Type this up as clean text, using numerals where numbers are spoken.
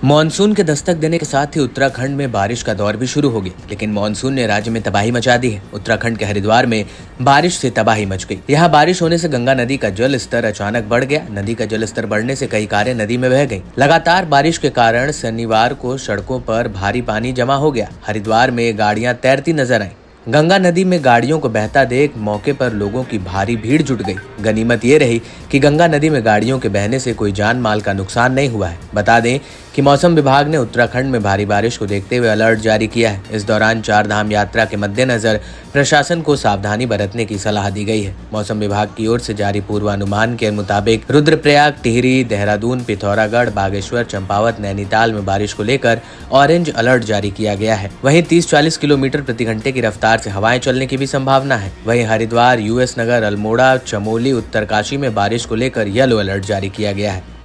Monsoon के दस्तक देने के साथ ही उत्तराखंड में बारिश का दौर भी शुरू हो गया, लेकिन मॉनसून ने राज्य में तबाही मचा दी है। उत्तराखंड के हरिद्वार में बारिश से तबाही मच गई। यहाँ बारिश होने से गंगा नदी का जल स्तर अचानक बढ़ गया। नदी का जल स्तर बढ़ने से कई कारें नदी में बह गईं। लगातार बारिश के कारण शनिवार को सड़कों पर भारी पानी जमा हो गया। हरिद्वार में गाड़ियां तैरती नजर आईं। गंगा नदी में गाड़ियों को बहता देख मौके पर लोगों की भारी भीड़ जुट गई। गनीमत ये रही कि गंगा नदी में गाड़ियों के बहने से कोई जान माल का नुकसान नहीं हुआ है। बता दें कि मौसम विभाग ने उत्तराखंड में भारी बारिश को देखते हुए अलर्ट जारी किया है। इस दौरान 4 धाम यात्रा के मद्देनजर प्रशासन को सावधानी बरतने की सलाह दी गई है। मौसम विभाग की ओर से जारी पूर्वानुमान के मुताबिक रुद्रप्रयाग, टिहरी, देहरादून, पिथौरागढ़, बागेश्वर, चंपावत, नैनीताल में बारिश को लेकर ऑरेंज अलर्ट जारी किया गया है। वहीं 30-40 किलोमीटर प्रति घंटे की रफ्तार से हवाएं चलने की भी संभावना है। वहीं हरिद्वार, यूएस नगर, अल्मोड़ा, चमोली, उत्तरकाशी में बारिश को लेकर येलो अलर्ट जारी किया गया है।